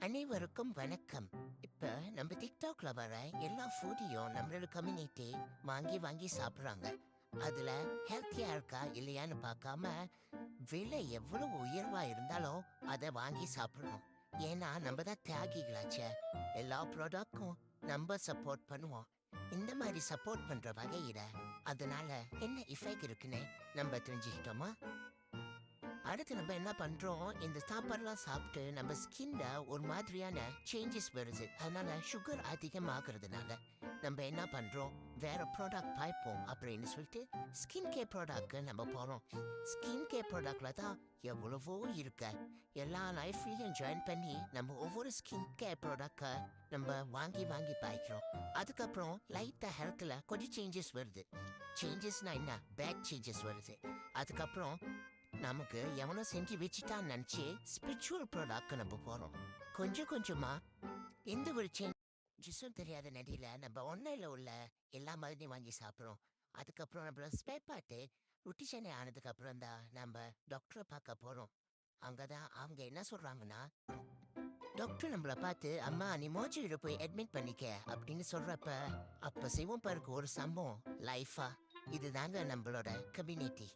அனைவருக்கும் வணக்கம். இப்ப நம்ம டிக்டாக்ல வர எல்லா ஃபுட்டையும் நம்மளோட கம்யூனிட்டி வாங்கி வாங்கி சாப்பிடுறாங்க. அதுல ஹெல்த்தியா இருக்கா இல்லையான்னு பார்க்காம விலை எவ்வளவு உயர்வா இருந்தாலும் அதை வாங்கி சாப்பிடுறோம். ஏன்னா நம்ம தான் தியாகிகளாச்சே. எல்லா ப்ராடக்ட்க்கும் நம்ம சப்போர்ட் பண்ணுவோம். இந்த மாதிரி சப்போர்ட் பண்ற வகையில அதனால என்ன இஃபெக்ட் இருக்குன்னு நம்ம தெரிஞ்சுக்கிட்டோமா? அடுத்து நம்ம என்ன பண்றோம், இந்த சாப்பாடுலாம் சாப்பிட்டு நம்ம ஸ்கின்ல ஒரு மாதிரியான சேஞ்சஸ் வருது. அதனால சுகர் அதிகமாகிறதுனால நம்ம என்ன பண்றோம், வேற ப்ராடக்ட் பார்ப்போம் அப்படின்னு சொல்லிட்டு ஸ்கின் கேர் ப்ராடக்ட் நம்ம போறோம். ஸ்கின் கேர் ப்ராடக்ட்ல தான் எவ்வளவோ இருக்க. எல்லா லைஃப்லயும் ஜாயின் பண்ணி நம்ம ஒவ்வொரு ஸ்கின் கேர் ப்ராடக்ட நம்ம வாங்கி வாங்கி பாய்க்கிறோம். அதுக்கப்புறம் லைட்டா ஹெல்த்ல கொஞ்சம் சேஞ்சஸ் வருது. சேஞ்சஸ்னா என்ன, பேட் சேஞ்சஸ் வருது. அதுக்கப்புறம் நமக்கு எவனோ செஞ்சு வச்சுட்டான்னு நினைச்சு ஸ்பிரிச்சுவல் ப்ராடக்ட் நம்ம போறோம். கொஞ்சம் கொஞ்சமா எந்த ஒரு சேஞ்சஸும் தெரியாத நடியில நம்ம ஒன்னையில உள்ள எல்லா மருந்தையும் வாங்கி சாப்பிடுறோம். அதுக்கப்புறம் நம்மள ஸ்பேர் பார்ட்டு ரொட்டிஷனே ஆனதுக்கு அப்புறம் தான் நம்ம டாக்டரை பார்க்க போறோம். அங்கதான் அவங்க என்ன சொல்றாங்கன்னா, டாக்டர் நம்மள பார்த்து அம்மா நீ மோஜியில போய் அட்மிட் பண்ணிக்க அப்படின்னு சொல்றப்ப அப்ப சிவம் பாருக்கு ஒரு சம்பவம் லைஃபா. இதுதாங்க நம்மளோட கம்யூனிட்டி.